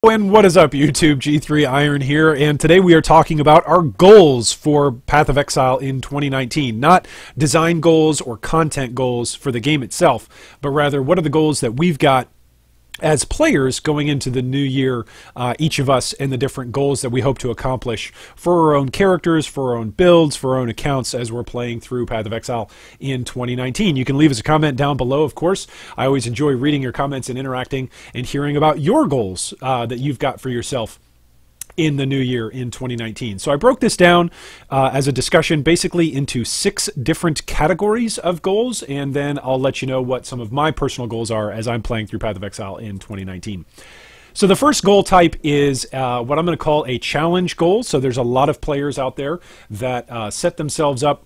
And what is up, YouTube? G3 Iron here, and today we are talking about our goals for Path of Exile in 2019. Not design goals or content goals for the game itself, but rather what are the goals that we've got as players going into the new year, each of us, and the different goals that we hope to accomplish for our own characters, for our own builds, for our own accounts as we're playing through Path of Exile in 2019. You can leave us a comment down below, of course. I always enjoy reading your comments and interacting and hearing about your goals that you've got for yourself in the new year in 2019. So I broke this down as a discussion basically into 6 different categories of goals, and then I'll let you know what some of my personal goals are as I'm playing through Path of Exile in 2019. So the first goal type is what I'm going to call a challenge goal. So there's a lot of players out there that set themselves up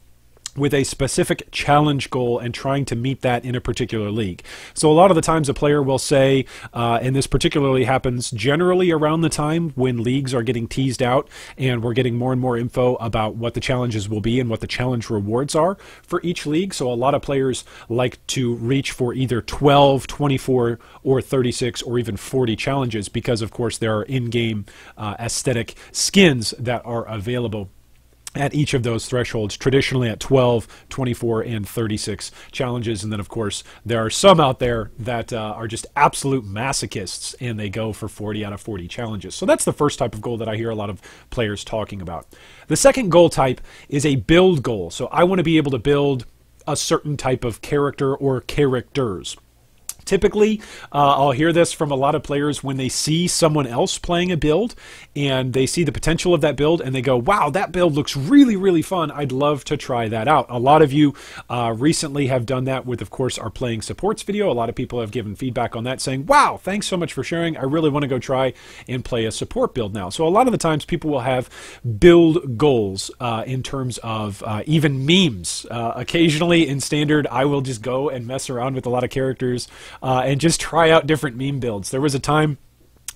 with a specific challenge goal and trying to meet that in a particular league. So a lot of the times a player will say, and this particularly happens generally around the time when leagues are getting teased out and we're getting more and more info about what the challenges will be and what the challenge rewards are for each league. So a lot of players like to reach for either 12, 24, or 36, or even 40 challenges because, of course, there are in-game aesthetic skins that are available at each of those thresholds, traditionally at 12, 24, and 36 challenges. And then, of course, there are some out there that are just absolute masochists, and they go for 40 out of 40 challenges. So that's the first type of goal that I hear a lot of players talking about. The second goal type is a build goal. So I want to be able to build a certain type of character or characters. Typically, I'll hear this from a lot of players when they see someone else playing a build and they see the potential of that build and they go, wow, that build looks really, really fun. I'd love to try that out. A lot of you recently have done that with, of course, our playing supports video. A lot of people have given feedback on that saying, wow, thanks so much for sharing. I really want to go try and play a support build now. So a lot of the times people will have build goals in terms of even memes. Occasionally in Standard, I will just go and mess around with a lot of characters and just try out different meme builds. There was a time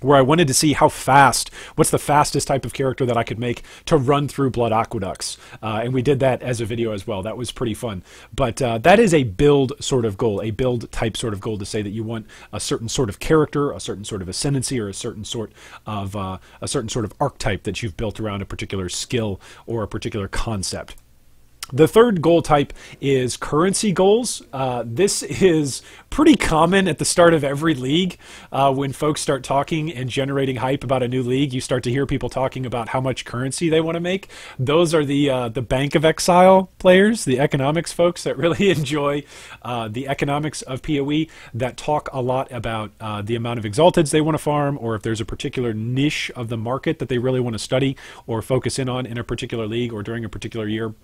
where I wanted to see what's the fastest type of character that I could make to run through blood aqueducts. And we did that as a video as well. That was pretty fun. But that is a build sort of goal, a build type sort of goal, to say that you want a certain sort of character, a certain sort of ascendancy, or a certain sort of archetype that you've built around a particular skill or a particular concept. The third goal type is currency goals. This is pretty common at the start of every league. When folks start talking and generating hype about a new league, you start to hear people talking about how much currency they want to make. Those are the Bank of Exile players, the economics folks that really enjoy the economics of POE, that talk a lot about the amount of exalteds they want to farm, or if there's a particular niche of the market that they really want to study or focus in on in a particular league or during a particular year.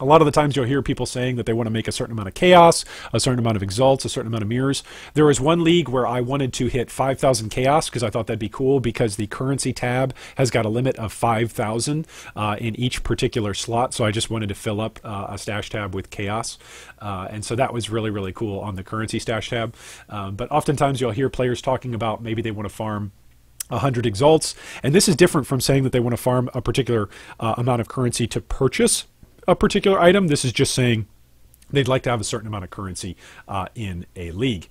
A lot of the times you'll hear people saying that they want to make a certain amount of chaos, a certain amount of exalts, a certain amount of mirrors. There was one league where I wanted to hit 5,000 chaos because I thought that'd be cool, because the currency tab has got a limit of 5,000 in each particular slot. So I just wanted to fill up a stash tab with chaos. And so that was really, really cool on the currency stash tab. But oftentimes you'll hear players talking about maybe they want to farm 100 exalts. And this is different from saying that they want to farm a particular amount of currency to purchase a particular item. This is just saying they'd like to have a certain amount of currency in a league.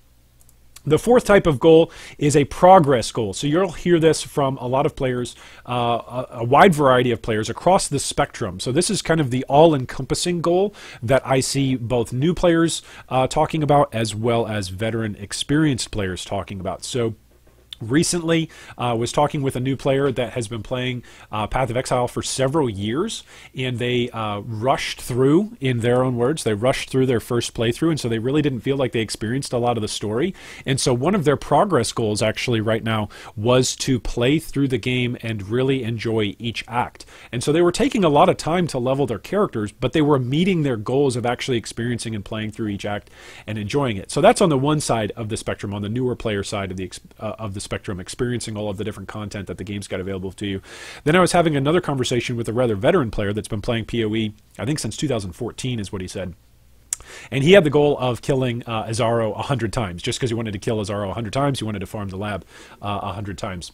The fourth type of goal is a progress goal. So you'll hear this from a lot of players, a wide variety of players across the spectrum. So this is kind of the all-encompassing goal that I see both new players talking about as well as veteran experienced players talking about. So recently, was talking with a new player that has been playing Path of Exile for several years, and they rushed through, in their own words, they rushed through their first playthrough, and so they really didn't feel like they experienced a lot of the story. And so one of their progress goals actually right now was to play through the game and really enjoy each act. And so they were taking a lot of time to level their characters, but they were meeting their goals of actually experiencing and playing through each act and enjoying it. So that's on the one side of the spectrum, on the newer player side of the spectrum, experiencing all of the different content that the game's got available to you. Then I was having another conversation with a rather veteran player that's been playing POE, I think since 2014 is what he said. And he had the goal of killing Azaro 100 times. Just because he wanted to kill Azaro 100 times, he wanted to farm the lab 100 times.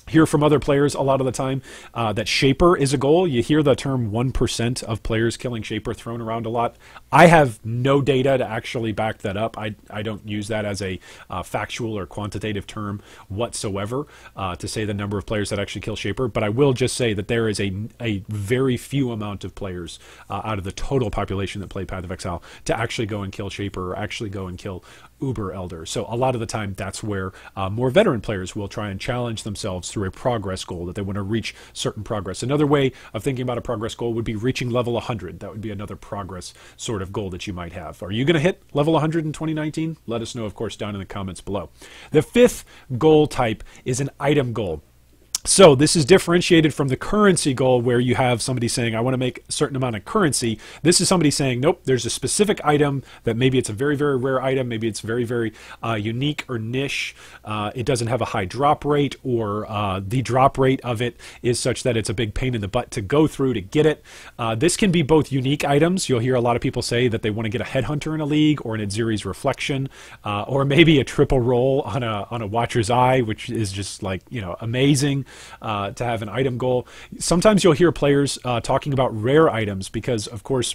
hear from other players a lot of the time that Shaper is a goal. You hear the term 1% of players killing Shaper thrown around a lot. I have no data to actually back that up. I don't use that as a factual or quantitative term whatsoever to say the number of players that actually kill Shaper, but I will just say that there is a very few amount of players out of the total population that play Path of Exile to actually go and kill Shaper or actually go and kill Uber Elder. So a lot of the time that's where more veteran players will try and challenge themselves through a progress goal, that they want to reach certain progress. Another way of thinking about a progress goal would be reaching level 100. That would be another progress sort of goal that you might have. Are you going to hit level 100 in 2019? Let us know, of course, down in the comments below. The fifth goal type is an item goal. So this is differentiated from the currency goal, where you have somebody saying, I want to make a certain amount of currency. This is somebody saying, nope, there's a specific item that maybe it's a very, very rare item. Maybe it's very, very unique or niche. It doesn't have a high drop rate, or the drop rate of it is such that it's a big pain in the butt to go through to get it. This can be both unique items. You'll hear a lot of people say that they want to get a Headhunter in a league, or an Adziri's Reflection, or maybe a triple roll on a Watcher's Eye, which is just like, you know, amazing. To have an item goal. Sometimes you'll hear players talking about rare items because, of course,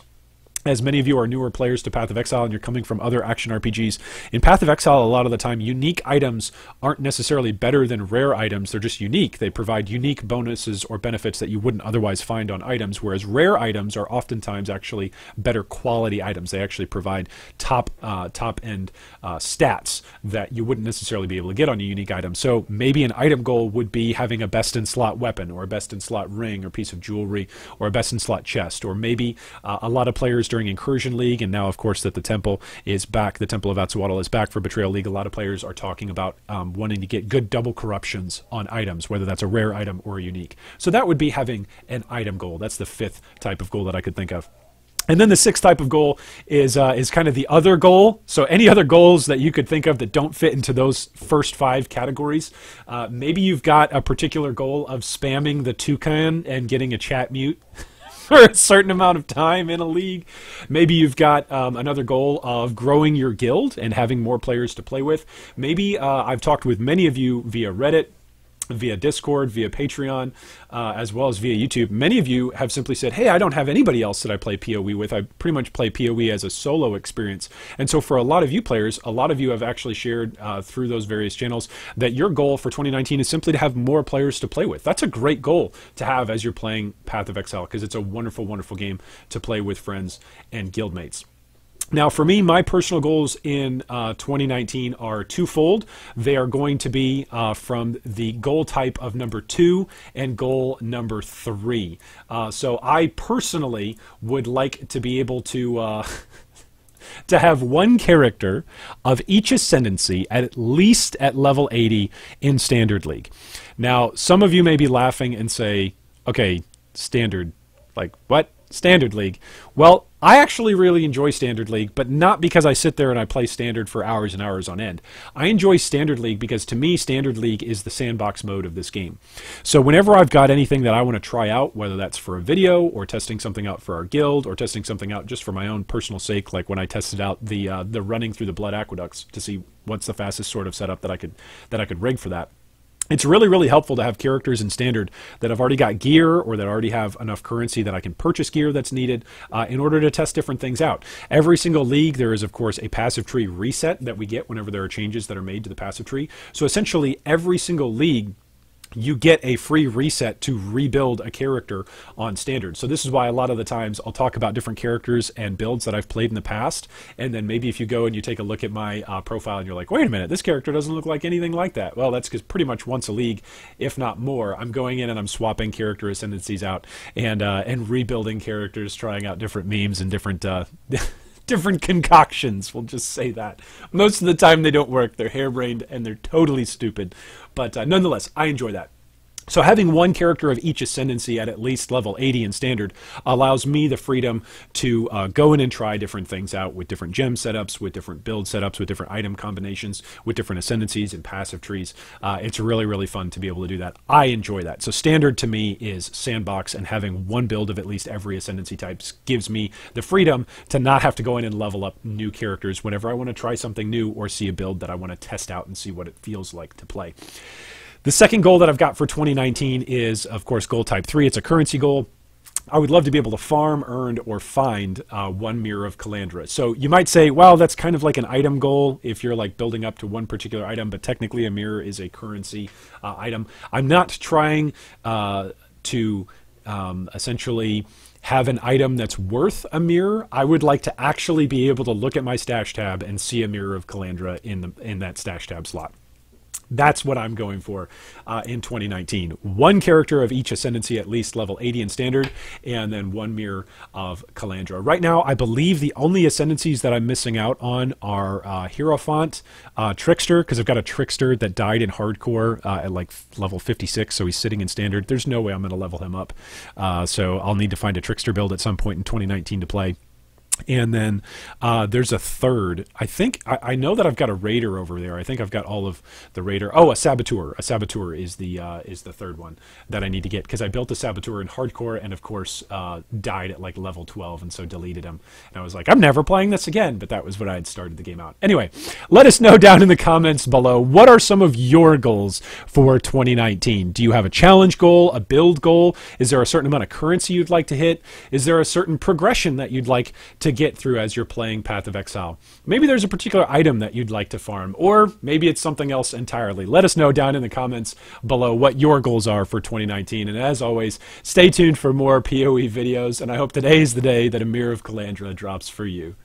as many of you are newer players to Path of Exile and you're coming from other action RPGs, in Path of Exile, a lot of the time, unique items aren't necessarily better than rare items. They're just unique. They provide unique bonuses or benefits that you wouldn't otherwise find on items, whereas rare items are oftentimes actually better quality items. They actually provide top-end stats that you wouldn't necessarily be able to get on a unique item. So maybe an item goal would be having a best-in-slot weapon, or a best-in-slot ring or piece of jewelry, or a best-in-slot chest, or maybe a lot of players during Incursion League, and now of course that the temple is back, the Temple of Atsuatl is back for Betrayal League, a lot of players are talking about wanting to get good double corruptions on items, whether that's a rare item or a unique. So that would be having an item goal. That's the fifth type of goal that I could think of. And then the sixth type of goal is kind of the other goal. So any other goals that you could think of that don't fit into those first five categories. Maybe you've got a particular goal of spamming the toucan and getting a chat mute for a certain amount of time in a league. Maybe you've got another goal of growing your guild and having more players to play with. Maybe I've talked with many of you via Reddit, via Discord, via Patreon, as well as via YouTube. Many of you have simply said, hey, I don't have anybody else that I play POE with. I pretty much play POE as a solo experience. And so for a lot of you players, a lot of you have actually shared through those various channels that your goal for 2019 is simply to have more players to play with. That's a great goal to have as you're playing Path of Exile, because it's a wonderful, wonderful game to play with friends and guildmates. Now, for me, my personal goals in 2019 are twofold. They are going to be from the goal type of number 2 and goal number 3. So I personally would like to be able to to have one character of each ascendancy at least at level 80 in Standard League. Now, some of you may be laughing and say, okay, Standard, like what? Standard League. Well, I actually really enjoy Standard League, but not because I sit there and I play Standard for hours and hours on end. I enjoy Standard League because, to me, Standard League is the sandbox mode of this game. So whenever I've got anything that I want to try out, whether that's for a video or testing something out for our guild or testing something out just for my own personal sake, like when I tested out the running through the Blood Aqueducts to see what's the fastest sort of setup that I could rig for that. It's really, really helpful to have characters in Standard that have already got gear, or that already have enough currency that I can purchase gear that's needed in order to test different things out. Every single league, there is, of course, a passive tree reset that we get whenever there are changes that are made to the passive tree. So essentially, every single league, you get a free reset to rebuild a character on Standard. So this is why a lot of the times I'll talk about different characters and builds that I've played in the past, and then maybe if you go and you take a look at my profile and you're like, wait a minute, this character doesn't look like anything like that. Well, that's because pretty much once a league, if not more, I'm going in and I'm swapping character ascendancies out and rebuilding characters, trying out different memes and different different concoctions, we'll just say that. Most of the time they don't work. They're harebrained and they're totally stupid. But nonetheless, I enjoy that. So having one character of each ascendancy at least level 80 in Standard allows me the freedom to go in and try different things out with different gem setups, with different build setups, with different item combinations, with different ascendancies and passive trees. It's really, really fun to be able to do that. I enjoy that. So Standard to me is sandbox, and having one build of at least every ascendancy type gives me the freedom to not have to go in and level up new characters whenever I want to try something new or see a build that I want to test out and see what it feels like to play. The second goal that I've got for 2019 is, of course, goal type 3. It's a currency goal. I would love to be able to farm, earn, or find one Mirror of Calandra. So you might say, well, that's kind of like an item goal if you're like building up to one particular item, but technically a mirror is a currency item. I'm not trying to essentially have an item that's worth a mirror. I would like to actually be able to look at my stash tab and see a Mirror of Calandra in that stash tab slot. That's what I'm going for in 2019. One character of each ascendancy, at least level 80 in standard, and then one Mirror of Calandra. Right now, I believe the only ascendancies that I'm missing out on are Hierophant, Trickster, because I've got a Trickster that died in hardcore at like level 56, so he's sitting in standard. There's no way I'm going to level him up. So I'll need to find a Trickster build at some point in 2019 to play. And then there's a third. I know that I've got a Raider over there. I think I've got all of the Raider. Oh, a Saboteur. A Saboteur is the third one that I need to get, because I built a Saboteur in hardcore and of course died at like level 12, and so deleted him. And I was like, I'm never playing this again. But that was when I had started the game out. Anyway, let us know down in the comments below, what are some of your goals for 2019? Do you have a challenge goal, a build goal? Is there a certain amount of currency you'd like to hit? Is there a certain progression that you'd like to get through as you're playing Path of Exile? Maybe there's a particular item that you'd like to farm, or maybe it's something else entirely. Let us know down in the comments below what your goals are for 2019. And as always, stay tuned for more POE videos, and I hope today is the day that a Mirror of Calandra drops for you.